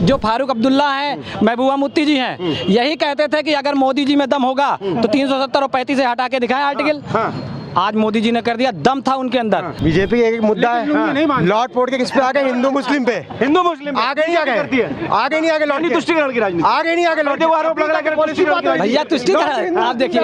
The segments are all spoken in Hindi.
जो फारूक अब्दुल्ला हैं, महबूबा मुफ्ती जी हैं, यही कहते थे कि अगर मोदी जी में दम होगा तो 370 और 35 से हटा के दिखाएं आर्टिकल। आज मोदी जी ने कर दिया, दम था उनके अंदर। बीजेपी एक मुद्दा है, लॉर्ड पोर्ट के किस पे आ गए? हिंदू मुस्लिम पे। हिंदू मुस्लिम आगे नहीं आगे आगे नहीं आगे लॉर्ड तुष्टिकरण की राजनीति, आगे नहीं आगे लॉर्ड आरोप लग रहा है भैया तुष्टिकरण। आप देखिए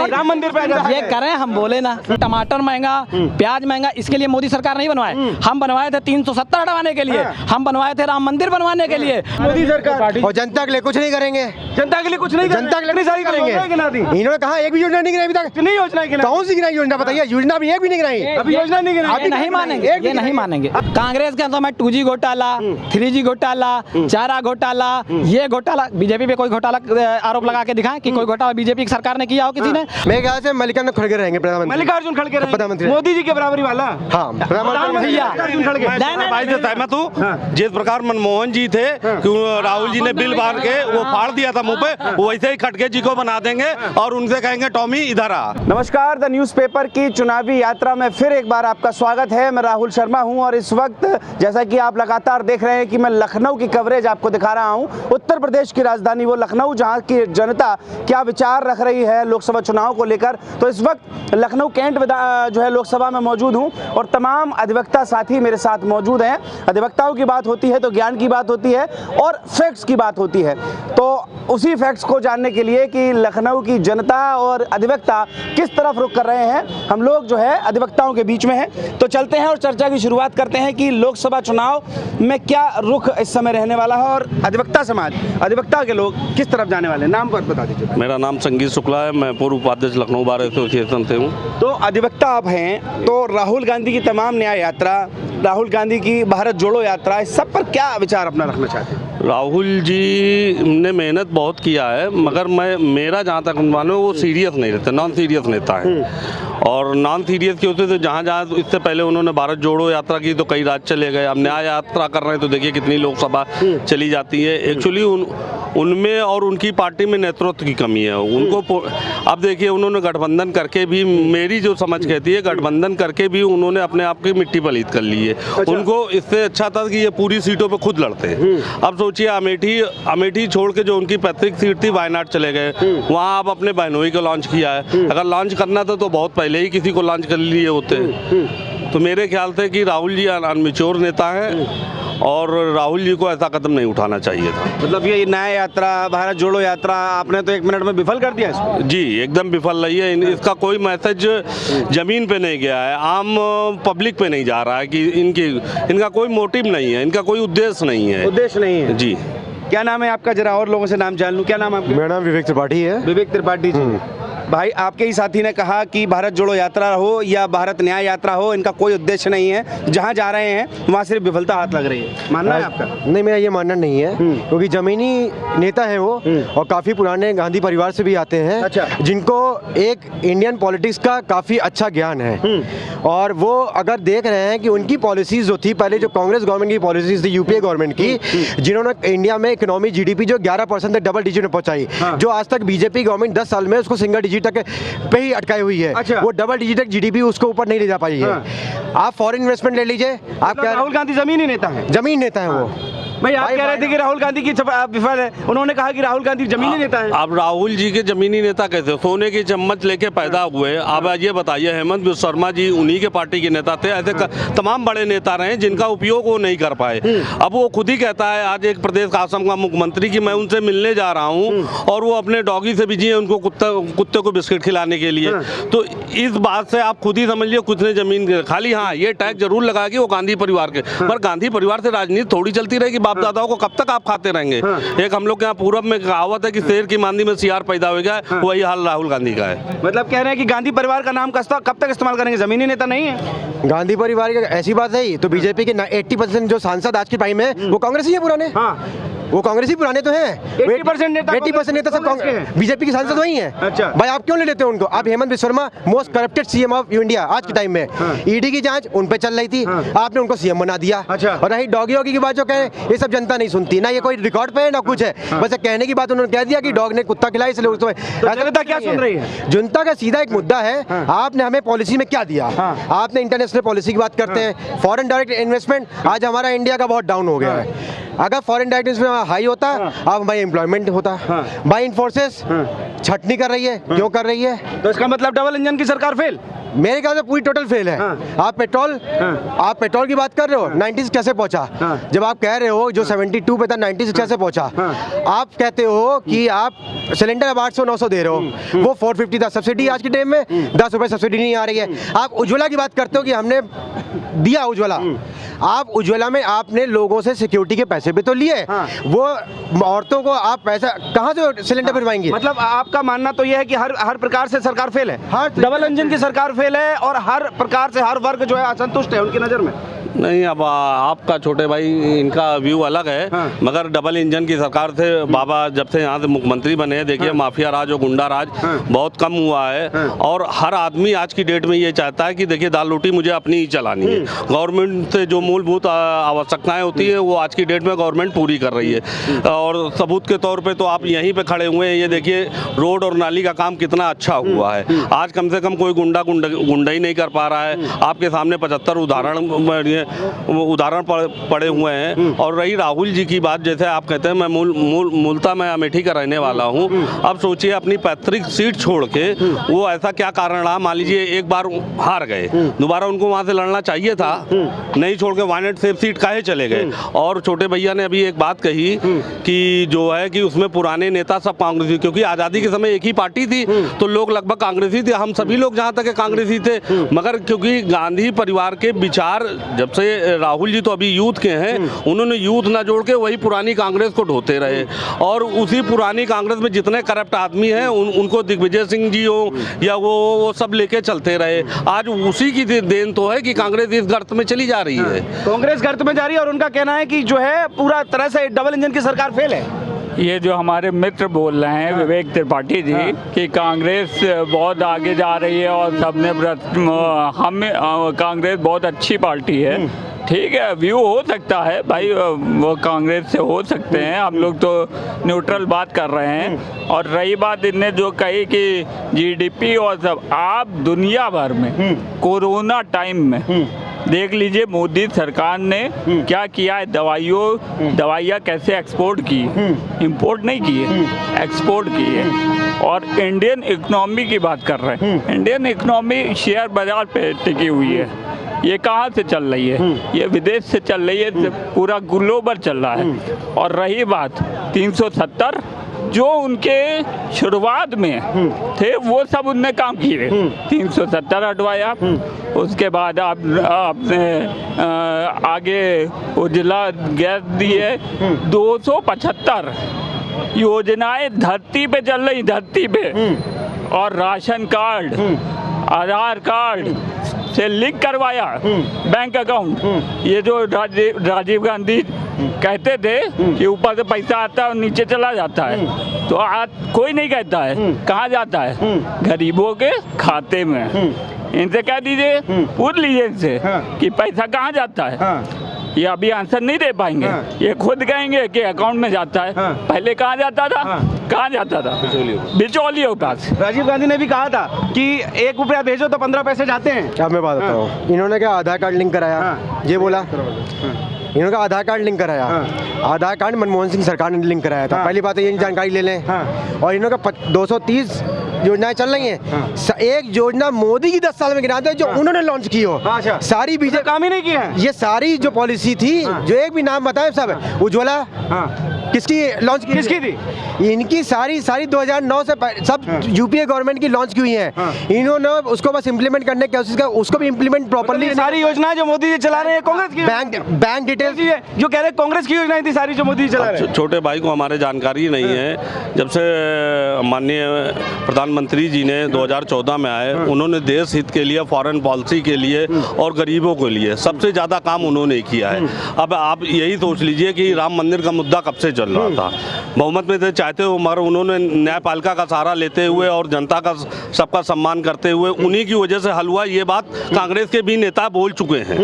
राम मंदिर पे ये करें, हम बोले ना टमाटर महंगा, प्याज महंगा, इसके लिए मोदी सरकार नहीं बनवाए, हम बनवाए थे 370 हटवाने के लिए, हम बनवाए थे राम मंदिर बनवाने के लिए। मोदी सरकार और जनता के लिए कुछ नहीं करेंगे, जनता के लिए कुछ नहीं, जनता के लिए सारी करेंगे। इन्होंने कहा एक भी योजना नहीं गिनाई अभी तक। नहीं योजना कौन सी गिनाई योजना बताइए? योजना भी एक भी नहीं गिनाई। अभी योजना नहीं गिनाई, ये नहीं मानेंगे, ये नहीं मानेंगे। कांग्रेस के समय 2G घोटाला, 3G घोटाला, चारा घोटाला, ये घोटाला, बीजेपी पे कोई घोटाला आरोप लगा के दिखाएं कि कोई घोटाला बीजेपी की सरकार ने किया हो किसी ने। मेरे ख्याल से मल्लिकार्जुन खड़गे रहेंगे प्रधानमंत्री। मल्लिकार्जुन खड़गे प्रधानमंत्री, मोदी जी के बराबरी वाला। हाँ प्रधानमंत्री भैया भाई से सहमत हूँ। जिस प्रकार मनमोहन जी थे कि राहुल जी ने बिल बांध के वो फाड़ दिया था मुंह पे, वैसे ही खड़गे जी को बना देंगे और उनसे कहेंगे टॉमी इधर आ। नमस्कार, द न्यूज़पेपर की चुनावी यात्रा में फिर एक बार आपका स्वागत है। मैं राहुल शर्मा हूं और इस वक्त जैसा कि आप लगातार देख रहे हैं कि मैं लखनऊ की कवरेज आपको दिखा रहा हूं। उत्तर प्रदेश की राजधानी वो लखनऊ, जहां की जनता क्या विचार रख रही है लोकसभा चुनाव को लेकर। तो इस वक्त लखनऊ कैंट जो है लोकसभा में मौजूद हूँ और तमाम अधिवक्ता साथी मेरे साथ मौजूद हैं। अधिवक्ताओं की बात होती है तो ज्ञान की बात होती है और फैक्ट्स की बात होती है। तो उसी फैक्ट्स को जानने के लिए कि लखनऊ की जनता और अधिवक्ता किस तरफ रुख कर रहे हैं, हम लोग जो है अधिवक्ताओं के बीच में हैं। तो चलते हैं और चर्चा की शुरुआत करते हैं कि लोकसभा चुनाव में क्या रुख इस समय रहने वाला है और अधिवक्ता समाज, अधिवक्ता के लोग किस तरफ जाने वाले हैं। नाम पर बता दीजिए। मेरा नाम संगीत शुक्ला है, मैं पूर्व उपाध्यक्ष लखनऊ बार एसोसिएशन से हूँ। तो अधिवक्ता आप हैं, तो राहुल गांधी की तमाम न्याय यात्रा, राहुल गांधी की भारत जोड़ो यात्रा, इस सब पर क्या विचार अपना रखना चाहते हैं? राहुल जी ने मेहनत बहुत किया है, मगर मेरा जहाँ तक अनुमान है वो सीरियस नहीं रहता, नॉन सीरियस नेता है। और नॉन सीरियस की होते तो जहाँ इससे पहले उन्होंने भारत जोड़ो यात्रा की तो कई राज्य चले गए, अब न्याय यात्रा कर रहे हैं तो देखिए कितनी लोकसभा चली जाती है। एक्चुअली उनमें और उनकी पार्टी में नेतृत्व की कमी है उनको। अब देखिए उन्होंने गठबंधन करके भी, मेरी जो समझ कहती है, गठबंधन करके भी उन्होंने अपने आप की मिट्टी पलीत कर ली है। अच्छा। उनको इससे अच्छा था कि ये पूरी सीटों पे खुद लड़ते हैं। अब सोचिए अमेठी छोड़ के जो उनकी पैतृक सीट थी वायनाड चले गए, वहाँ आप अपने बहनोई को लॉन्च किया है। अगर लॉन्च करना था तो बहुत पहले ही किसी को लॉन्च कर लिए होते। तो मेरे ख्याल से कि राहुल जी अनमिच्योर नेता हैं और राहुल जी को ऐसा कदम नहीं उठाना चाहिए था। मतलब ये न्याय यात्रा, भारत जोड़ो यात्रा आपने तो 1 मिनट में विफल कर दिया इसको। जी एकदम विफल रही है। इसका कोई मैसेज जमीन पे नहीं गया है, आम पब्लिक पे नहीं जा रहा है कि इनका कोई मोटिव नहीं है, इनका कोई उद्देश्य नहीं है। उद्देश्य नहीं है जी। क्या नाम है आपका? जरा और लोगों से नाम जान लूं। क्या नाम है आपका? मेरा नाम विवेक त्रिपाठी है। विवेक त्रिपाठी जी। भाई आपके ही साथी ने कहा कि भारत जोड़ो यात्रा हो या भारत न्याय यात्रा हो, इनका कोई उद्देश्य नहीं है, जहां जा रहे हैं वहां सिर्फ विफलता हाथ लग रही है। मानना है आपका? नहीं, मेरा ये मानना नहीं है, क्योंकि जमीनी नेता है वो और काफी पुराने गांधी परिवार से भी आते हैं। अच्छा। जिनको एक इंडियन पॉलिटिक्स का काफी अच्छा ज्ञान है और वो अगर देख रहे हैं कि उनकी पॉलिसीज जो थी पहले, जो कांग्रेस गवर्नमेंट की पॉलिसीज थी, यूपीए गवर्नमेंट की, जिन्होंने इंडिया में इकोनॉमी जीडीपी जो 11% तक डबल डिजिट में पहुंचाई, जो आज तक बीजेपी गवर्नमेंट 10 साल में उसको सिंगल डिजिट तक पे ही अटकाई हुई है। अच्छा। वो डबल डिजिट जीडीपी उसको ऊपर नहीं ले जा पाई है। आप फॉरेन इन्वेस्टमेंट ले लीजिए, आप राहुल गांधी जमीनी नेता है, जमीन नेता है वो। भाई आप कह रहे थे कि राहुल गांधी की विफल है, उन्होंने कहा कि राहुल गांधी जमीनी नेता है। अब राहुल जी के जमीनी नेता कैसे? सोने की चम्मच लेके पैदा हुए। अब ये बताइए, हेमंत बिस्वा शर्मा जी उन्हीं के पार्टी के नेता थे। ऐसे तमाम बड़े नेता रहे जिनका उपयोग वो नहीं कर पाए। अब वो खुद ही कहता है आज एक प्रदेश का असम का मुख्यमंत्री कि मैं उनसे मिलने जा रहा हूँ और वो अपने डॉगी से बिजी है उनको कुत्ते को बिस्किट खिलाने के लिए। तो इस बात से आप खुद ही समझिए कुछ ने जमीन खाली। हाँ, ये टैक्स जरूर लगा कि वो गांधी परिवार के, पर गांधी परिवार से राजनीति थोड़ी चलती रहेगी। बाप दादाओं को कब तक आप खाते रहेंगे? एक हम लोग के यहाँ पूरब में कहावत है कि शेर की मांदी में सियार पैदा हो गया, वही हाल राहुल गांधी का है। मतलब कह रहे हैं कि गांधी परिवार का नाम कब तक इस्तेमाल करेंगे? जमीनी नेता नहीं है गांधी परिवार की ऐसी बात है तो बीजेपी के 80% जो सांसद आज के टाइम में वो कांग्रेस ही है पुराने। वो कांग्रेस ही पुराने तो हैं। 80% नेता सब बीजेपी के सांसद वही हैं। अच्छा। भाई आप क्यों ले लेते हो उनको? आप Hemant Biswa Sharma most corrupted CM of India आज के टाइम में, ईडी की जांच उन पे चल रही थी, आपने उनको सीएम बना दिया। अच्छा। और रही डॉगी वॉगी की बात जो कहे, ये सब जनता नहीं सुनती ना, ये कोई रिकॉर्ड पे है ना कुछ है, बस कहने की बात उन्होंने कह दिया कि डॉग ने कुत्ता खिलाया इसलिए उसमें। जनता क्या सुन रही है? जनता का सीधा एक मुद्दा है, आपने हमें पॉलिसी में क्या दिया? आपने इंटरनेशनल पॉलिसी की बात करते हैं, फॉरेन डायरेक्ट इन्वेस्टमेंट आज हमारा इंडिया का बहुत डाउन हो गया है। अगर फॉरेन डायरेक्ट में हाई होता अब हमारी एम्प्लॉयमेंट होता। बाई इन फोर्सेस छटनी कर रही है, क्यों कर रही है? तो इसका मतलब डबल इंजन की सरकार फेल? मेरे ख्याल से पूरी टोटल फेल है। आप पेट्रोल की बात कर रहे हो, 90 कैसे पहुंचा? जब आप कह रहे हो जो 72 पे था 90 कैसे पहुंचा? आप कहते हो कि आप सिलेंडर अब 800-900 दे रहे हो, वो 450 था। सब्सिडी आज के टाइम में 10 रुपए सब्सिडी नहीं आ रही है। आप उज्ज्वला की बात करते हो कि हमने दिया उज्ज्वला, आप उज्ज्वला में आपने लोगों से सिक्योरिटी के पैसे भी तो लिए, वो औरतों को आप पैसा कहाँ से सिलेंडर भिजवाएंगे? मतलब आपका मानना तो यह है कि हर प्रकार से सरकार फेल है, हर डबल इंजन की सरकार फेल है और हर प्रकार से हर वर्ग जो है असंतुष्ट है उनकी नजर में। नहीं, अब आपका छोटे भाई इनका व्यू अलग है, मगर डबल इंजन की सरकार से बाबा जब से यहाँ से मुख्यमंत्री बने हैं, देखिए माफिया राज और गुंडा राज बहुत कम हुआ है। और हर आदमी आज की डेट में ये चाहता है कि देखिए दाल रोटी मुझे अपनी ही चलानी है। गवर्नमेंट से जो मूलभूत आवश्यकताएं होती है वो आज की डेट में गवर्नमेंट पूरी कर रही है। और सबूत के तौर पर तो आप यहीं पर खड़े हुए हैं, ये देखिए रोड और नाली का काम कितना अच्छा हुआ है। आज कम से कम कोई गुंडा ही नहीं कर पा रहा है। आपके सामने 75 उदाहरण पड़े हुए हैं। और रही राहुल जी की बात, जैसे आप कहते हैं मैं मूलतः मैं अमेठी का रहने वाला हूं। अब सोचिए अपनी पैतृक सीट छोड़ के वो ऐसा क्या कारण रहा, मान लीजिए एक बार हार गए, दोबारा उनको वहां से लड़ना चाहिए था, नहीं छोड़ के वायनेट सेफ सीट काहे चले गए? और छोटे भैया ने अभी एक बात कही कि जो है कि उसमें पुराने नेता सब कांग्रेसी, क्योंकि आज़ादी के समय एक ही पार्टी थी तो लोग लगभग कांग्रेसी थे, हम सभी लोग जहाँ तक कांग्रेसी थे। मगर क्योंकि गांधी परिवार के विचार, जब से राहुल जी तो अभी यूथ के हैं, उन्होंने यूथ ना जोड़ के वही पुरानी कांग्रेस को ढोते रहे। और उसी पुरानी कांग्रेस में जितने करप्ट आदमी हैं उनको दिग्विजय सिंह जी हो या वो सब लेके चलते रहे। आज उसी की देन तो है कि कांग्रेस इस गर्त में चली जा रही है। कांग्रेस गर्त में जा रही है और उनका कहना है कि जो है पूरा तरह से डबल इंजन की सरकार फेल है। ये जो हमारे मित्र बोल रहे हैं विवेक त्रिपाठी जी कि कांग्रेस बहुत आगे जा रही है और सबने कांग्रेस बहुत अच्छी पार्टी है, ठीक है, व्यू हो सकता है भाई, वो कांग्रेस से हो सकते हैं, हम लोग तो न्यूट्रल बात कर रहे हैं। और रही बात इनने जो कही कि जीडीपी और सब, आप दुनिया भर में कोरोना टाइम में देख लीजिए मोदी सरकार ने क्या किया है, दवाइयाँ कैसे एक्सपोर्ट की, इंपोर्ट नहीं की है, एक्सपोर्ट की है। और इंडियन इकोनॉमी की बात कर रहे हैं, इंडियन इकोनॉमी शेयर बाजार पे टिकी हुई है। ये कहाँ से चल रही है? ये विदेश से चल रही है, पूरा ग्लोबल चल रहा है। और रही बात 370, जो उनके शुरुआत में थे वो सब उनने काम किए, 370 हटवाया, उसके बाद आपने आगे उज्ज्वला गैस दी है, 275 योजनाएं धरती पे चल रही, धरती पे। और राशन कार्ड, आधार कार्ड से लिंक करवाया बैंक अकाउंट। ये जो राजीव गांधी कहते थे कि ऊपर से पैसा आता है और नीचे चला जाता है, तो आज कोई नहीं कहता है कहाँ जाता है, गरीबों के खाते में। इनसे कह दीजिए, पूछ लीजिए इनसे कि पैसा कहाँ जाता है। ये अभी आंसर नहीं दे पाएंगे, ये खुद कहेंगे कि अकाउंट में जाता है। पहले कहाँ जाता था? कहाँ जाता था? बिचौलियों के पास। राजीव गांधी ने भी कहा था कि 1 रुपया भेजो तो 15 पैसे जाते हैं। अब मैं बात बताता हूँ, इन्होंने क्या आधार कार्ड लिंक कराया, ये बोला इन्होंने कहा आधार कार्ड लिंक कराया। आधार कार्ड मनमोहन सिंह सरकार ने लिंक कराया था। पहली बात है ये जानकारी ले लें। और इन्होंने कहा 230 योजनाएं चल रही हैं। एक योजना मोदी की 10 साल में गिनाते हैं जो उन्होंने लॉन्च की हो। सारी बीजेपी काम ही नहीं किया है। ये सारी जो पॉलिसी थी, जो एक भी नाम बताए सब, उज्ज्वला किसकी लॉन्च की? किसकी थी? इनकी सारी 2009 से सब यूपीए गवर्नमेंट की लॉन्च की हुई है। इन्होंने उसको बस इम्प्लीमेंट करने की कोशिश की, उसको भी इम्प्लीमेंट प्रॉपर्ली। सारी योजनाएं जो मोदी जी चला रहे हैं कांग्रेस की, बैंक डिटेल्स जो कह रहे हैं कांग्रेस की योजनाएं थी सारी जो मोदी जी चला रहे हैं। छोटे भाई को हमारे जानकारी नहीं है। जब से माननीय प्रधानमंत्री जी ने 2014 में आए, उन्होंने देश हित के लिए, फॉरेन पॉलिसी के लिए और गरीबों के लिए सबसे ज़्यादा काम उन्होंने किया है। अब आप यही सोच लीजिए कि राम मंदिर का मुद्दा कब से चल रहा था, बहुमत में थे, चाहते हो, मगर उन्होंने न्यायपालिका का सहारा लेते हुए और जनता का सबका सम्मान करते हुए उन्हीं की वजह से हल हुआ। ये बात कांग्रेस के भी नेता बोल चुके हैं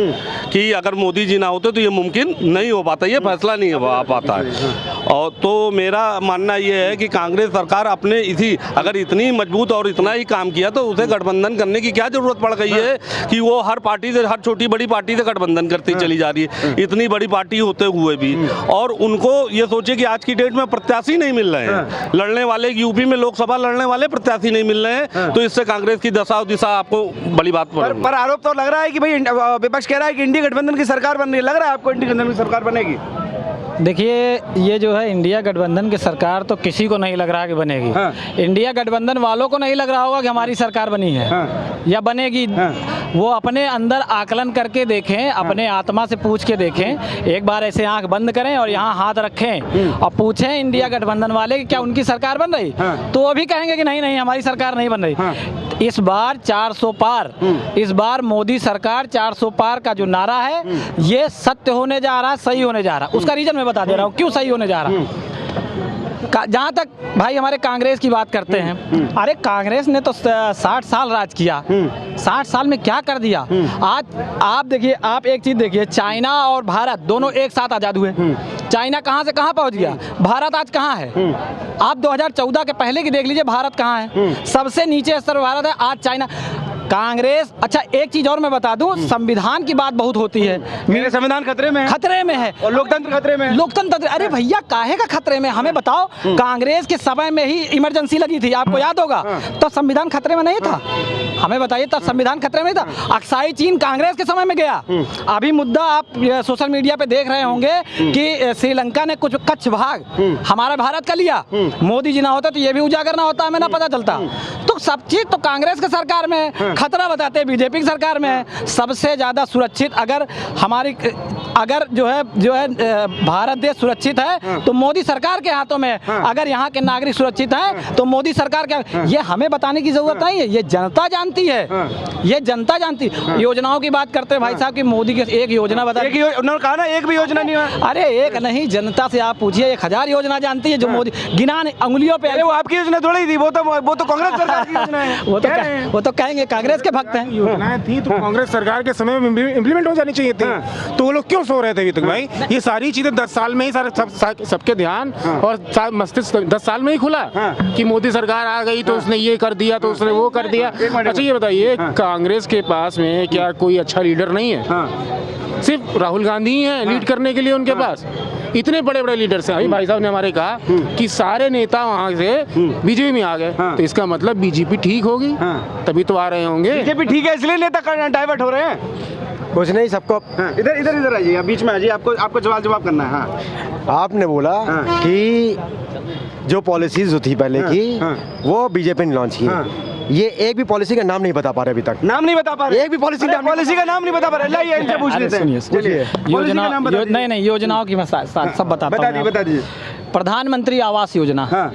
कि अगर मोदी जी ना होते तो ये मुमकिन नहीं हो पाता, ये फैसला नहीं हो पाता है। और तो मेरा मानना ये है कि कांग्रेस सरकार अपने इसी अगर इतनी मजबूत और इतना ही काम किया तो उसे गठबंधन करने की क्या जरूरत पड़ गई है कि वो हर पार्टी से, हर छोटी बड़ी पार्टी से गठबंधन करती चली जा रही है, इतनी बड़ी पार्टी होते हुए भी। और उनको ये सोचे कि आज की डेट में प्रत्याशी नहीं मिल रहे हैं, लड़ने वाले यूपी में लोकसभा लड़ने वाले प्रत्याशी नहीं मिल रहे हैं, तो इससे कांग्रेस की दशा और दिशा आपको बड़ी बात पर आरोप तो लग रहा है कि भाई विपक्ष कह रहा है कि इंडिया गठबंधन की सरकार बन रही है, लग रहा है आपको इंडिया गठबंधन की सरकार बनेगी? देखिए, ये जो है इंडिया गठबंधन की सरकार तो किसी को नहीं लग रहा कि बनेगी। हाँ। इंडिया गठबंधन वालों को नहीं लग रहा होगा कि हमारी सरकार बनी है। हाँ। या बनेगी। हाँ। वो अपने अंदर आकलन करके देखें, अपने आत्मा से पूछ के देखें, एक बार ऐसे आंख बंद करें और यहाँ हाथ रखें और पूछें इंडिया गठबंधन वाले कि क्या उनकी सरकार बन रही? हाँ। तो वो भी कहेंगे कि नहीं नहीं हमारी सरकार नहीं बन रही। हाँ। इस बार 400 पार, इस बार मोदी सरकार 400 पार का जो नारा है ये सत्य होने जा रहा है, सही होने जा रहा है। उसका रीजन मैं बता दे रहा हूँ क्यों सही होने जा रहा है। जहाँ तक भाई हमारे कांग्रेस की बात करते हैं, अरे कांग्रेस ने तो 60 साल राज किया, 60 साल में क्या कर दिया। आज आप देखिए, आप एक चीज देखिए, चाइना और भारत दोनों एक साथ आजाद हुए। चाइना कहाँ से कहाँ पहुँच गया, भारत आज कहाँ है। आप 2014 के पहले की देख लीजिए, भारत कहाँ है, सबसे नीचे स्तर भारत है, आज चाइना। कांग्रेस, अच्छा एक चीज और मैं बता दूं, संविधान की बात बहुत होती है, मेरे संविधान खतरे में है, खतरे में है और लोकतंत्र खतरे में है। लोकतंत्र, अरे भैया काहे का खतरे में, हमें बताओ। कांग्रेस के समय में ही इमरजेंसी लगी थी, आपको याद होगा, तो संविधान खतरे में नहीं था। हमें बताइए, तब संविधान खतरे में नहीं था। अक्साई चीन कांग्रेस के समय में गया। अभी मुद्दा आप सोशल मीडिया पे देख रहे होंगे कि श्रीलंका ने कुछ कच्छ भाग हमारा भारत का लिया। मोदी जी ना होता तो ये भी उजागर ना होता, हमें ना पता चलता। तो सब चीज तो कांग्रेस के सरकार में खतरा बताते हैं, बीजेपी की सरकार में है। सबसे ज्यादा सुरक्षित अगर हमारी, अगर जो है भारत देश सुरक्षित है तो मोदी सरकार के हाथों में है। अगर यहाँ के नागरिक सुरक्षित हैं तो मोदी सरकार के, ये हमें बताने की जरूरत नहीं है, ये जनता जानती है, ये जनता जानती। योजनाओं की बात करते हैं भाई साहब की, मोदी की एक योजना बता, उन्होंने कहा ना एक भी योजना नहीं है। अरे एक नहीं, जनता से आप पूछिए, 1000 योजना जानती है जो मोदी गिना अंगुलियों पे। वो आपकी योजना थोड़ी थी, वो तो कांग्रेस सरकार की योजना है। वो तो कहेंगे कांग्रेस के भक्त हैं। योजनाएं थी तो कांग्रेस सरकार के समय में इम्प्लीमेंट हो जानी चाहिए थी। तो वो लोग क्यों सो रहे थे अभी तक भाई? ये सारी चीजें 10 साल में ही सबके ध्यान और मस्तिष्क 10 साल में ही खुला कि मोदी सरकार आ गई तो उसने ये कर दिया, तो उसने वो कर दिया। अच्छा ये बताइए, कांग्रेस के पास में क्या कोई अच्छा लीडर नहीं है? सिर्फ राहुल गांधी ही है लीड करने के लिए उनके पास। इतने बड़े बड़े लीडर्स हैं। अभी भाई साहब ने हमारे कहा कि सारे नेता वहाँ से बीजेपी में आ गए, तो इसका मतलब बीजेपी ठीक होगी, तभी तो आ रहे होंगे। बीजेपी ठीक है इसलिए नेता डाइवर्ट हो रहे हैं। कुछ नहीं, सबको इधर इधर इधर आइए, बीच में आइए, आपको जवाब करना है। आपने बोला कि जो पॉलिसीज थी पहले की वो बीजेपी ने लॉन्च की। ये एक भी पॉलिसी का नाम नहीं बता पा रहे अभी तक। नाम नहीं बता पा रहे, एक भी पॉलिसी का नाम नहीं बता पा रहे। लाइए इनसे पूछ लेते हैं। सुनिए, योजना नहीं योजनाओं की मैं सब बताता हूँ। बता दीजिए। प्रधानमंत्री आवास योजना,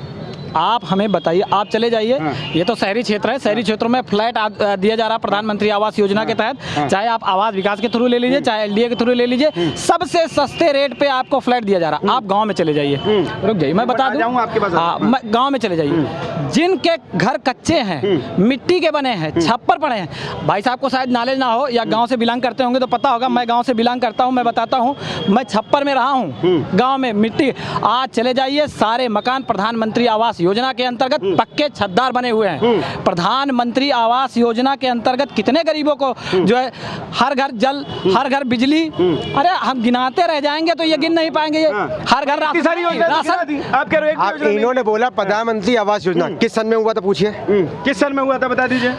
आप हमें बताइए, आप चले जाइए, ये तो शहरी क्षेत्र है, शहरी क्षेत्रों में फ्लैट दिया जा रहा है प्रधानमंत्री आवास योजना के तहत। चाहे आप आवास विकास के थ्रू ले लीजिए, चाहे एलडीए के थ्रू ले लीजिए, सबसे सस्ते रेट पे आपको फ्लैट दिया जा रहा है। आप गांव में चले जाइए, रुक जाइए मैं बता दूं आपके पास। हाँ, गांव में चले जाइए, जिनके घर कच्चे हैं, मिट्टी के बने हैं, छप्पर पड़े हैं। भाई साहब को शायद नॉलेज ना हो या गाँव से बिलोंग करते होंगे तो पता होगा, मैं गाँव से बिलोंग करता हूँ, मैं बताता हूँ, मैं छप्पर में रहा हूँ, गाँव में मिट्टी। आज चले जाइए, सारे मकान प्रधानमंत्री आवास योजना के अंतर्गत पक्के छतदार बने हुए हैं। प्रधानमंत्री आवास योजना के अंतर्गत कितने गरीबों को जो है हर घर जल, हर घर बिजली, अरे हम गिनाते रह जाएंगे तो ये गिन नहीं पाएंगे। ये हर घर राशन। आप कह रहे हो इन्होंने बोला प्रधानमंत्री आवास योजना किस सन में हुआ था, पूछिए किस सन में हुआ था, बता दीजिए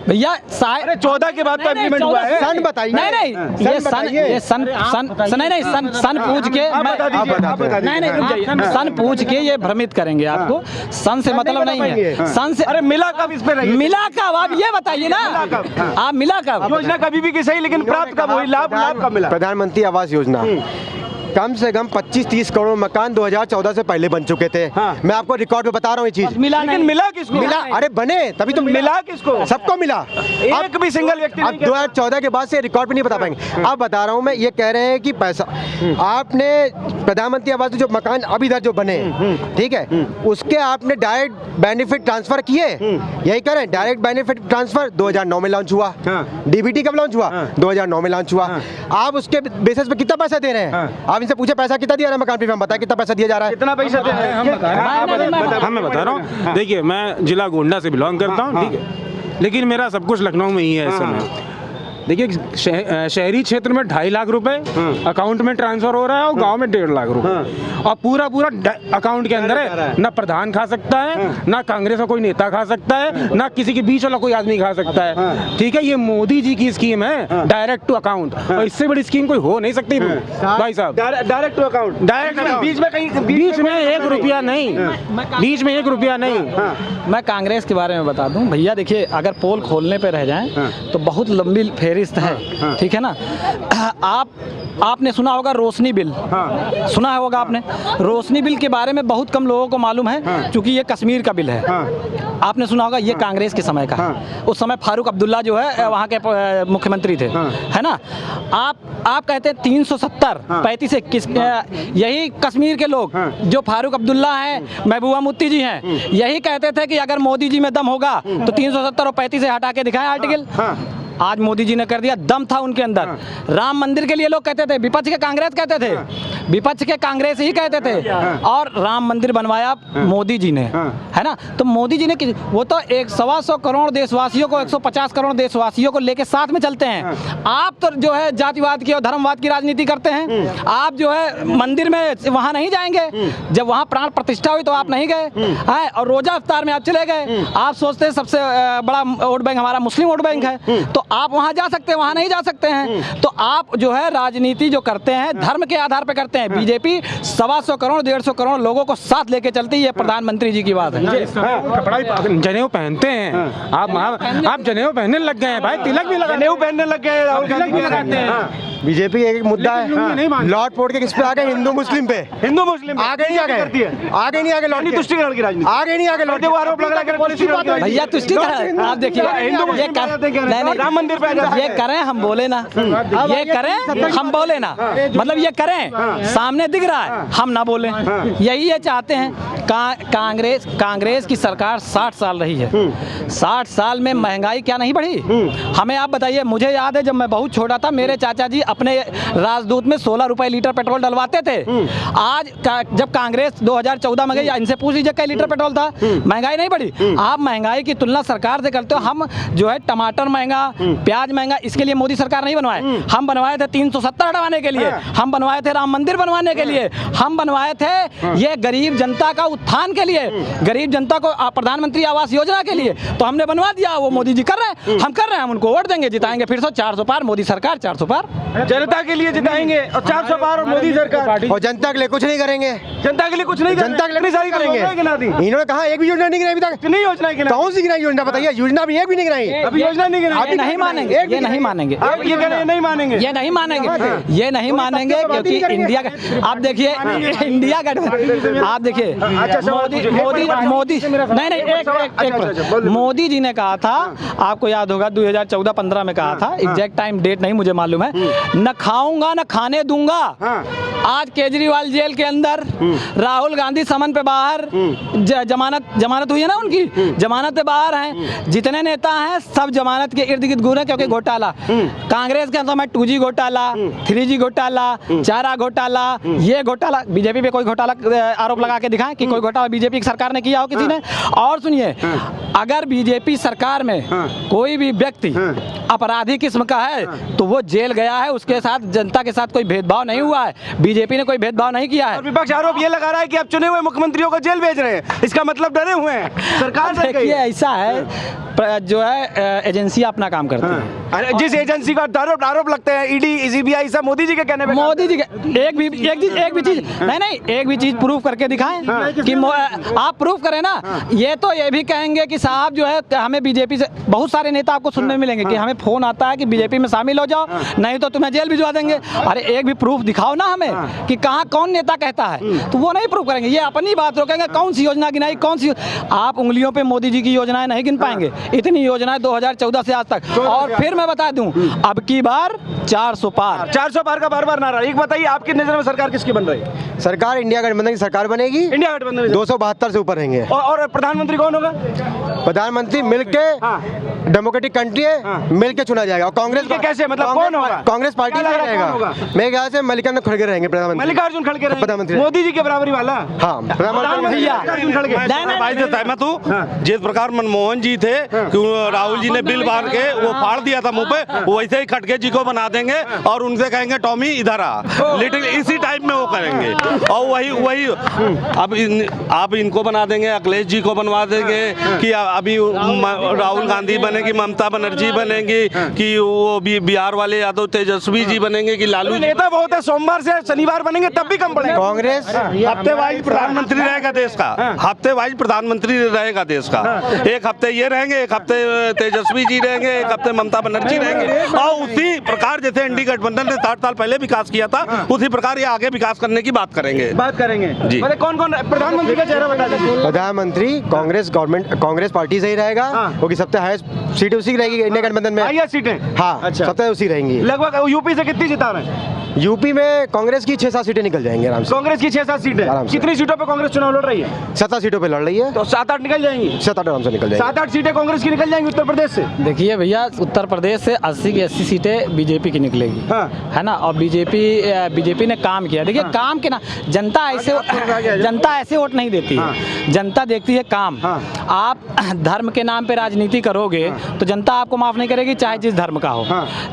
भैया। 14 के बाद तो इम्प्लीमेंट हुआ है। सन बताइए। नहीं ये सन पूछ के नहीं रुक जाइए, सन पूछ के ये भ्रमित करेंगे आपको। सन से मतलब नहीं है, सन से। अरे मिला कब इस पे, मिला कब, आप ये बताइए ना, आप मिला कब? योजना कभी भी की सही, लेकिन प्राप्त कब हुई, लाभ कब मिला? प्रधानमंत्री आवास योजना कम से कम 25-30 करोड़ मकान 2014 से पहले बन चुके थे। मैं आपको रिकॉर्ड में बता रहा हूँ ये चीज। मिला लेकिन नहीं। मिला किसको? मिला, अरे बने तभी तो मिला किसको? सबको मिला। एक भी सिंगल व्यक्ति अब नहीं कहता। 2014 के बाद से रिकॉर्ड भी नहीं बता पाएंगे। अब बता रहा हूँ मैं, ये कह रहे हैं कि पैसा आपने प्रधानमंत्री आवास में जो मकान अब इधर जो बने, ठीक है, उसके आपने डायरेक्ट बेनिफिट ट्रांसफर किए, यही कह रहे हैं। डायरेक्ट बेनिफिट ट्रांसफर 2009 में लॉन्च हुआ। डीबीटी कब लॉन्च हुआ? 2009 में लॉन्च हुआ। आप उसके बेसिस पे कितना पैसा दे रहे हैं? आप इनसे पूछे पैसा कितना दिया रहा है मकान पे, हम बताएं कितना पैसा दिया जा रहा है। कितना पैसा दे रहे हैं? मैं बता रहा हूँ, देखिए मैं जिला गोंडा से बिलोंग करता हूँ, ठीक है, लेकिन मेरा सब कुछ लखनऊ में ही है इस समय। देखिए शहरी क्षेत्र में 2.5 लाख रुपए अकाउंट में ट्रांसफर हो रहा है और गांव में 1.5 लाख रुपए, और पूरा अकाउंट के अंदर है। ना प्रधान खा सकता है, ना कांग्रेस का कोई नेता खा सकता है, ना किसी के बीच वाला कोई आदमी खा सकता है, ठीक है। ये मोदी जी की स्कीम है, डायरेक्ट टू अकाउंट, और इससे बड़ी स्कीम कोई हो नहीं सकती भाई साहब। डायरेक्ट टू अकाउंट, डायरेक्ट बीच में कहीं बीच में 1 रुपया नहीं, बीच में 1 रुपया नहीं। मैं कांग्रेस के बारे में बता दूं भैया, देखिए अगर पोल खोलने पे रह जाएं तो बहुत लंबी फेरिस्त है, ठीक है ना। आपने सुना होगा रोशनी बिल, सुना होगा आपने। रोशनी बिल के बारे में बहुत कम लोगों को मालूम है, क्योंकि ये कश्मीर का बिल है। आपने सुना होगा ये कांग्रेस के समय का, उस समय फारूक अब्दुल्ला जो है वहाँ के मुख्यमंत्री थे, है ना। आप कहते हैं 370 35 21, यही कश्मीर के लोग जो फारूक अब्दुल्ला हैं, महबूबा मुफ्ती जी हैं, यही कहते थे कि अगर मोदी जी में दम होगा तो 370 और 35 से हटा के दिखाएं आर्टिकल। आज मोदी जी ने कर दिया, दम था उनके अंदर। राम मंदिर के लिए लोग कहते थे, विपक्ष के कांग्रेस कहते थे, विपक्ष के कांग्रेस ही कहते थे, और राम मंदिर बनवाया मोदी जी ने, है ना। तो मोदी जी ने, वो तो 125 करोड़ देशवासियों को, 150 करोड़ देशवासियों को लेके साथ में चलते हैं। आप तो जो है जातिवाद की और धर्मवाद की राजनीति करते हैं। आप जो है मंदिर में वहां नहीं जाएंगे, जब वहां प्राण प्रतिष्ठा हुई तो आप नहीं गए, और रोजा अफ्तार में आप चले गए। आप सोचते हैं सबसे बड़ा वोट बैंक हमारा मुस्लिम वोट बैंक है, तो आप वहां जा सकते हैं, वहां नहीं जा सकते हैं। तो आप जो है राजनीति जो करते हैं धर्म के आधार पर करते हैं। बीजेपी 125 करोड़ 150 करोड़ लोगों को साथ लेके चलती है, ये प्रधानमंत्री जी की बात है। कपड़ा जनेऊ पहनते हैं आप जनेऊ पहनने लग गए हैं भाई, तिलक भी लगा, जनेऊ पहनने लग गए, राहुल तिलक भी लगाते हैं। बीजेपी एक मुद्दा है, लॉट पोट के किस पे आ गए? हिंदू मुस्लिम पे। हिंदू मुस्लिम आगे नहीं आगे, आगे नहीं आगे, लौट तुष्टिकरण की राजनीति, आगे नहीं आगे, लौट आरोप लग रहा है भैया तुष्टिकरण, आप देखिए राम मंदिर पे ये करें हम बोले ना, ये करें हम बोले ना, मतलब ये करें, सामने दिख रहा है हम ना बोले, यही ये चाहते हैं। कांग्रेस की सरकार 60 साल रही है, 60 साल में महंगाई क्या नहीं बढ़ी? हमें आप बताइए। मुझे याद है जब मैं बहुत छोटा था, मेरे चाचा जी अपने राजदूत में 16 रुपए लीटर पेट्रोल डलवाते थे। आज जब कांग्रेस 2014 में गई, इनसे पूछ लीजिए कई लीटर पेट्रोल था, महंगाई नहीं बढ़ी। आप महंगाई की तुलना सरकार से करते हो। हम जो है टमाटर महंगा, प्याज महंगा, इसके लिए मोदी सरकार नहीं बनवाए, हम बनवाए थे 370 हटवाने के लिए, हम बनवाए थे राम मंदिर बनवाने के लिए, हम बनवाए थे ये गरीब जनता का उत्थान के लिए, गरीब जनता को प्रधानमंत्री आवास योजना के लिए, तो हमने बनवा दिया। वो मोदी जी कर रहे हैं, हम कर रहे हैं, हम उनको वोट देंगे, जिताएंगे फिर से 400 पार, मोदी सरकार 400 पार, जनता के लिए जिताएंगे, और 400 पार और मोदी सरकार, और जनता के लिए कुछ नहीं करेंगे। जनता के लिए कुछ नहीं, जनता के लिए सारी करेंगे। इन्होंने कहा एक भी योजना नहीं गिनाई अभी तक। नहीं योजना कौन सी गिनाई योजना बताइए? योजना भी एक भी नहीं गिनाई। अभी योजना नहीं गिनाई। ये नहीं मानेंगे, ये नहीं मानेंगे, आप ये कह रहे हैं नहीं मानेंगे, ये नहीं मानेंगे, ये नहीं मानेंगे, क्योंकि इंडिया का, आप देखिए इंडिया गठबंधन, आप देखिए मोदी नहीं एक मोदी जी ने कहा था, आपको याद होगा 2014-15 में कहा था, एग्जैक्ट टाइम डेट नहीं मुझे मालूम है, न खाऊंगा न खाने दूंगा। आज केजरीवाल जेल के अंदर, राहुल गांधी समन पे बाहर, जमानत हुई है ना उनकी, जमानत पे बाहर हैं। जितने नेता हैं सब जमानत के इर्द गिर्द घूम रहे, क्योंकि घोटाला कांग्रेस के समय 2G घोटाला, 3G घोटाला, चारा घोटाला, ये घोटाला। बीजेपी पे कोई घोटाला आरोप लगा के दिखाएं कि कोई घोटाला बीजेपी की सरकार ने किया हो किसी ने। और सुनिए, अगर बीजेपी सरकार में कोई भी व्यक्ति अपराधी किस्म का है तो वो जेल गया है, उसके साथ जनता के साथ कोई भेदभाव नहीं हुआ है, बीजेपी ने कोई भेदभाव नहीं किया है। विपक्ष आरोप ये लगा रहा है कि आप चुने हुए मुख्यमंत्रियों को जेल भेज रहे हैं, इसका मतलब डरे हुए हैं सरकार से। देखिए ऐसा है, जो है एजेंसियां अपना काम करती हैं। अरे जिस एजेंसी का आरोप लगते हैं, ईडी सीबीआई सब मोदी जी के कहने पे, मोदी जी के एक भी चीज नहीं एक भी चीज प्रूफ करके दिखाएं कि आप प्रूफ करें ना। ये तो ये भी कहेंगे कि साहब जो है हमें बीजेपी से, बहुत सारे नेता आपको सुनने मिलेंगे कि हमें फोन आता है कि बीजेपी में शामिल हो जाओ, नहीं तो तुम्हें जेल भिजवा देंगे। अरे एक भी प्रूफ दिखाओ ना हमें कि कहाँ कौन नेता कहता है, तो वो नहीं प्रूफ करेंगे। ये अपनी बात रोकेंगे, कौन सी योजना गिनाई, कौन सी। आप उंगलियों पे मोदी जी की योजनाएं नहीं गिन पाएंगे, इतनी योजनाएं 2014 से आज तक। और फिर मैं बता दूं, अब की बार 400 पार। 400 पार का बार नारा। एक बताइए, आपकी नजर में सरकार किसकी बन रही है? सरकार इंडिया गठबंधन की सरकार बनेगी। इंडिया गठबंधन में 272 से ऊपर रहेंगे। और प्रधानमंत्री कौन होगा? प्रधानमंत्री मिलके, डेमोक्रेटिक कंट्री है, मिलके चुना जाएगा। और कांग्रेस मिलके कैसे, मतलब कौन होगा? कांग्रेस पार्टी क्या से लग रहा है रहेगा। कौन होगा? मेरे ख्याल से मल्लिकार्जुन खड़गे रहेंगे प्रधानमंत्री। मल्लिकार्जुन खड़गे रहेंगे प्रधानमंत्री। मोदी जी के बराबरी वाला। हाँ, प्रधानमंत्री भैया। मल्लिकार्जुन खड़गे। मैं भाई से सहमत हूँ। जिस प्रकार मनमोहन जी थे कि राहुल जी ने बिल बांध के वो फाड़ दिया था मुंह पे, वैसे ही खड़गे जी को बना देंगे और उनसे कहेंगे टॉमी इधर आ, लिटिल इसी टाइप में वो करेंगे। और वही अब आप इनको बना देंगे, अखिलेश जी को बनवा देंगे कि अभी राहुल गांधी बनेगी, ममता बनर्जी बनेगी, कि वो बिहार वाले यादव तेजस्वी जी बनेंगे, कि लालू नेता बहुत है, सोमवार से शनिवार बनेंगे तब भी कम पड़ेगा। कांग्रेस हफ्ते वाइज प्रधानमंत्री रहेगा देश का, हफ्ते वाइज प्रधानमंत्री रहेगा देश का। एक हफ्ते ये रहेंगे, एक हफ्ते तेजस्वी जी रहेंगे, एक हफ्ते ममता बनर्जी रहेंगे। और उसी प्रकार जैसे एनडी गठबंधन ने 60 साल पहले विकास किया था, उसी प्रकार ये आगे विकास करने की बात करेंगे जी। कौन कौन प्रधानमंत्री का चेहरा बता दीजिए। प्रधानमंत्री कांग्रेस गवर्नमेंट, कांग्रेस पार्टी से ही रहेगा, क्योंकि सबसे हाईएस्ट सीट उसी की रहेगी इंडिया गठबंधन में। हाईएस्ट सीटें? हाँ, अच्छा, सबसे उसी रहेंगी। लगभग यूपी से कितनी जिता रहे हैं? यूपी में कांग्रेस की 6-7 सीटें निकल जाएंगी आराम से। कांग्रेस की 6-7 सीटें। आराम से। कितनी सीटों पे कांग्रेस चुनाव लड़ रही है? 7 सीटों पे लड़ रही है, तो 7-8 निकल जाएंगी। 7-8 आराम से निकल जाएंगी। 7-8 सीटें कांग्रेस की निकल जाएंगी उत्तर प्रदेश से। देखिए भैया, उत्तर प्रदेश से 80 की 80 सीटें बीजेपी की निकलेगी, है ना। और बीजेपी ने काम किया। देखिए काम के ना, जनता ऐसे वोट नहीं देती है, जनता देखती है काम। आप धर्म के नाम पे राजनीति करोगे तो जनता आपको माफ नहीं करेगी, चाहे जिस धर्म का हो।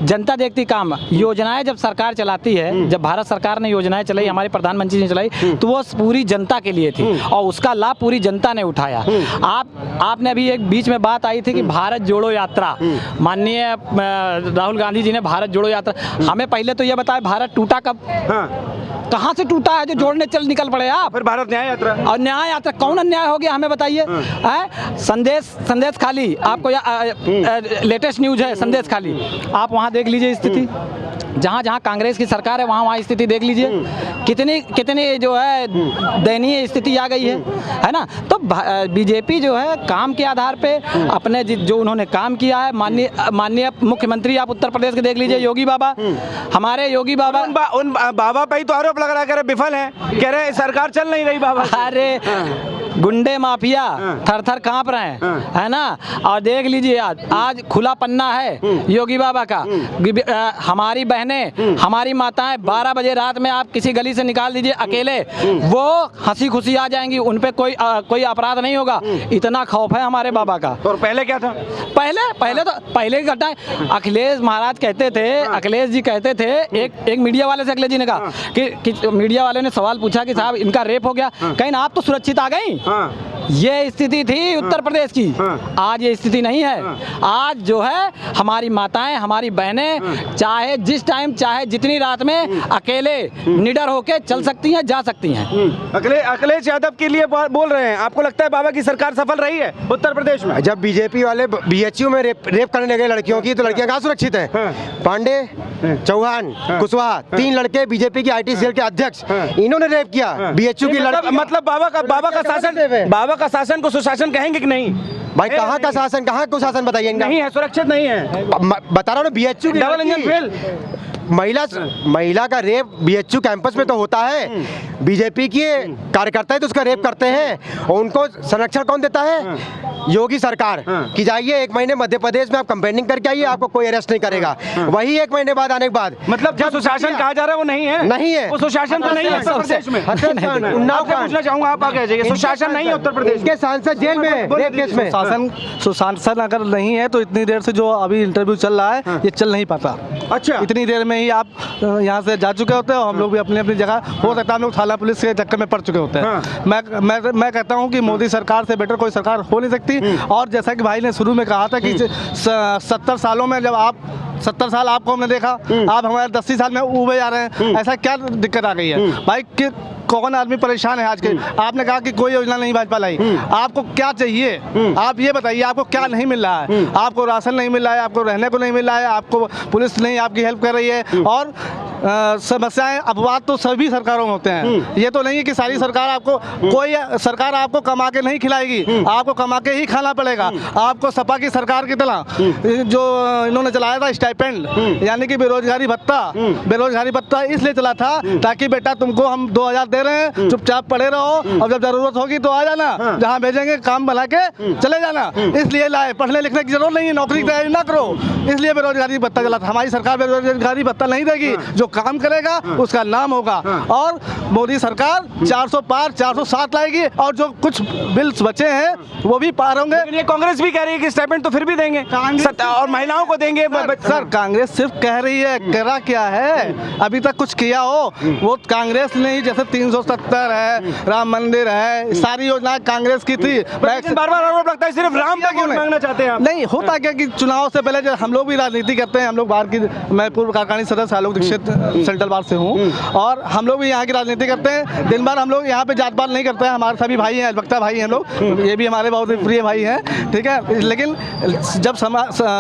जनता देखती काम। योजनाएं जब सरकार चलाती है, जब भारत सरकार ने योजनाएं चलाई, हमारे प्रधानमंत्री ने चलाई, तो वो पूरी जनता के लिए थी और उसका लाभ पूरी जनता ने उठाया। आपने अभी एक बीच में बात आई थी कि भारत जोड़ो यात्रा, माननीय राहुल गांधी जी ने भारत जोड़ो यात्रा, हमें पहले तो ये बताया भारत टूटा कब, कहाँ से टूटा है जो जोड़ने निकल पड़े आप? फिर भारत न्याय यात्रा। और न्याय यात्रा कौन अन्याय हो गया हमें बताइए। संदेश खाली, आपको लेटेस्ट न्यूज है संदेश खाली, आप वहाँ देख लीजिए स्थिति, जहाँ जहाँ कांग्रेस की सरकार है वहाँ स्थिति देख लीजिए, कितनी जो है दयनीय स्थिति आ गई है ना। तो बीजेपी जो है काम के आधार पे अपने जो उन्होंने काम किया है, माननीय मुख्यमंत्री आप उत्तर प्रदेश के देख लीजिए, योगी बाबा, हमारे योगी बाबा। उन बाबा पे ही तो आरोप लग रहा है, कह रहे विफल है, कह रहे सरकार चल नहीं रही बाबा। अरे गुंडे माफिया थर-थर कांप रहे हैं, है ना। और देख लीजिए आज खुला पन्ना है योगी बाबा का। हमारी बहनें, हमारी माताएं 12 बजे रात में आप किसी गली से निकाल दीजिए अकेले, वो हंसी खुशी आ जाएंगी, उन पे कोई अपराध नहीं होगा, इतना खौफ है हमारे बाबा का। और पहले क्या था? पहले की घटना, अखिलेश महाराज कहते थे, अखिलेश जी कहते थे, एक मीडिया वाले से अखिलेश जी ने कहा कि मीडिया वाले ने सवाल पूछा कि साहब इनका रेप हो गया, कहीं आप तो सुरक्षित आ गई। ये स्थिति थी उत्तर प्रदेश की, आज ये स्थिति नहीं है। आज जो है हमारी माताएं, हमारी बहनें चाहे जिस टाइम, चाहे जितनी रात में अकेले निडर होके चल सकती हैं, जा सकती हैं। अखिलेश यादव के लिए बोल रहे हैं। आपको लगता है बाबा की सरकार सफल रही है उत्तर प्रदेश में? जब बीजेपी वाले बीएचयू में रेप करने लगे लड़कियों की, तो लड़कियां कहाँ सुरक्षित हैं? पांडे, चौहान, कुशवाहा, 3 लड़के बीजेपी की आईटी सेल के अध्यक्ष, इन्होंने रेप किया बीएचयू की लड़की। मतलब बाबा का शासन को सुशासन कहेंगे कि नहीं? भाई कहाँ का शासन, कहाँ को शासन बताइए इनका? नहीं है, सुरक्षित नहीं है। बता रहा हूँ ना, बीएचयू की डबल इंजन फेल। महिला का रेप बीएचयू कैंपस में तो होता है, बीजेपी के कार्यकर्ता है तो उसका रेप करते हैं, और उनको संरक्षण कौन देता है? योगी सरकार। कि जाइए 1 महीने मध्य प्रदेश में आप कंपेनिंग करके आइए, आपको कोई अरेस्ट नहीं करेगा। वही 1 महीने बाद आने के बाद, मतलब जो सुशासन कहा जा रहा है वो नहीं है, नहीं है, वो सुशासन तो नहीं है उत्तर प्रदेश में। उन्नाव पूछना चाहूंगा, आप आगे जाइए, सुशासन नहीं है उत्तर प्रदेश के सांसद जेल में रेप केस में। सुशासन अगर नहीं है तो इतनी देर से जो अभी इंटरव्यू चल रहा है ये चल नहीं पाता। अच्छा, इतनी देर में ही आप यहाँ से जा चुके होते हैं और हम लोग भी अपनी अपनी जगह, हो सकता है हम लोग थाना पुलिस के चक्कर में पड़ चुके होते हैं। मैं कहता हूँ कि मोदी सरकार से बेटर कोई सरकार हो नहीं सकती। और जैसा कि भाई ने शुरू में कहा था कि 70 सालों में जब आप 70 साल आपको हमने देखा, आप हमारे 80 साल में ऊबे जा रहे हैं, ऐसा क्या दिक्कत आ गई है भाई? कि कौन आदमी परेशान है आज के? आपने कहा कि कोई योजना नहीं भाजपा लाई, आपको क्या चाहिए? आप ये बताइए, आपको क्या नहीं मिल रहा है? आपको राशन नहीं मिल रहा है, आपको रहने को नहीं मिल रहा है, आपको पुलिस नहीं आपकी हेल्प कर रही है, और समस्याएं अपवाद तो सभी सरकारों में होते हैं। ये तो नहीं है कि सारी सरकार आपको, कोई सरकार आपको कमा के नहीं खिलाएगी, आपको कमा के ही खाना पड़ेगा। आपको सपा की सरकार की तरह जो इन्होंने चलाया था स्टाइपेंड, यानी कि बेरोजगारी भत्ता इसलिए चला था ताकि बेटा तुमको हम 2000 दे रहे हैं, चुपचाप पड़े रहो, और जब जरूरत होगी तो आ जाना, जहाँ भेजेंगे काम बना के चले जाना। इसलिए लाए, पढ़ने लिखने की जरूरत नहीं है, नौकरी की तैयारी ना करो, इसलिए बेरोजगारी भत्ता चला था। हमारी सरकार बेरोजगारी भत्ता नहीं देगी, जो काम करेगा उसका नाम होगा। और मोदी सरकार 400 पार 407 लाएगी, और जो कुछ बिल्स बचे हैं वो भी पार होंगे। लेकिन ये कांग्रेस भी कह रही है कि स्टाइपेंड तो फिर भी देंगे और महिलाओं को देंगे। सर कांग्रेस सिर्फ कह रही है, करा क्या है? अभी तक कुछ किया हो? वो कांग्रेस ने ही, जैसे 370 है, राम मंदिर है, सारी योजना कांग्रेस की थी। बार बार आरोप लगता है सिर्फ राम का वोट मांगना चाहते हैं आप। नहीं होता क्या कि चुनाव से पहले जब हम लोग भी राजनीति करते हैं, हम लोग बाहर की, मैं पूर्व कार्यकारिणी सदस्य आलोक दीक्षित सेंट्रल बार से हूँ, और हम लोग भी यहाँ की राजनीति करते हैं। दिन भर हम लोग यहाँ पे जात पात नहीं करते हैं, हमारे सभी भाई हैं, अधिवक्ता भाई हैं हम लोग, ये भी हमारे बहुत ही प्रिय भाई हैं, ठीक है। लेकिन जब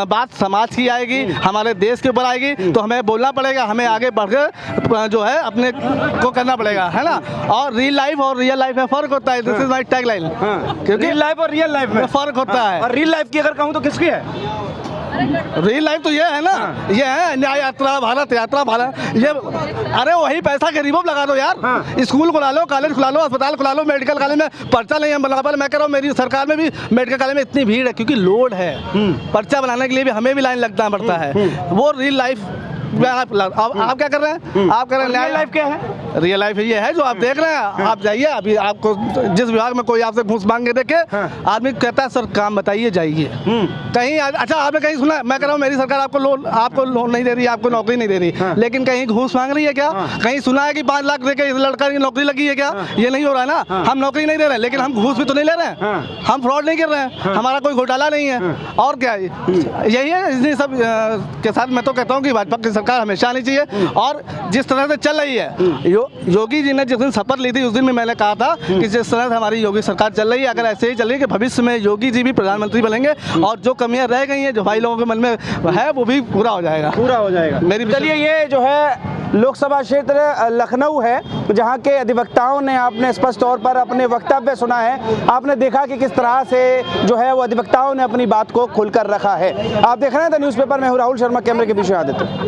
बात समाज की आएगी, हमारे देश के ऊपर आएगी, तो हमें बोलना पड़ेगा, हमें आगे बढ़कर जो है अपने को करना पड़ेगा, है ना। और रियल लाइफ और रियल लाइफ में फर्क होता है। This is my tag line, क्योंकि रियल लाइफ और रियल लाइफ में फर्क होता है। और रियल लाइफ की अगर कहूँ तो किसकी है? रियल लाइफ तो ये है ना, ये है न्याय यात्रा, भारत यात्रा, ये अरे वही पैसा गरीबों में लगा दो यार। स्कूल खुला लो, कॉलेज खुला लो, अस्पताल खुला लो, मेडिकल कॉलेज में पर्चा नहीं है बराबर। मैं कह रहा हूँ मेरी सरकार में भी मेडिकल कॉलेज में इतनी भीड़ है क्योंकि लोड है, पर्चा बनाने के लिए भी हमें भी लाइन लगना पड़ता है। वो रियल लाइफ आप क्या कर रहे हैं? आप कर रहे हैं न्याय लाइफ क्या है? रियल लाइफ ये है जो आप देख रहे हैं। आप जाइए, अभी आपको जिस विभाग में कोई आपसे घूस मांग के देखे, आदमी कहता है सर काम बताइए, जाइए कहीं। अच्छा आपने कहीं सुना? मैं कह रहा हूँ मेरी सरकार आपको लोन नहीं दे रही, आपको नौकरी नहीं दे रही, लेकिन कहीं घूस मांग रही है क्या? कहीं सुना है कि 5 लाख देके लड़का की नौकरी लगी है क्या? ये नहीं हो रहा है ना। हम नौकरी नहीं दे रहे, लेकिन हम घूस भी तो नहीं ले रहे हैं, हम फ्रॉड नहीं कर रहे हैं, हमारा कोई घोटाला नहीं है। और क्या यही है? इन्हीं सब के साथ मैं तो कहता हूँ कि भाजपा की सरकार हमेशा आनी चाहिए। और जिस तरह से चल रही है, योगी जी ने जिस दिन शपथ ली थी उस दिन में मैंने कहा था कि जिस तरह से हमारी योगी सरकार चल रही है, अगर ऐसे ही चल रही है कि भविष्य में योगी जी भी प्रधानमंत्री बनेंगे, और जो कमियां रह गई हैं जो भाई लोगों के मन में है वो भी पूरा हो जाएगा। मेरी चलिए, ये जो है लोकसभा क्षेत्र लखनऊ है, जहां के अधिवक्ताओं ने आपने स्पष्ट तौर पर अपने वक्तव्य सुना है। आपने देखा कि किस तरह से जो है वो अधिवक्ताओं ने अपनी बात को खुलकर रखा है। आप देख रहे हैं द न्यूज़पेपर में हूं राहुल शर्मा, कैमरे के पीछे आदित्य।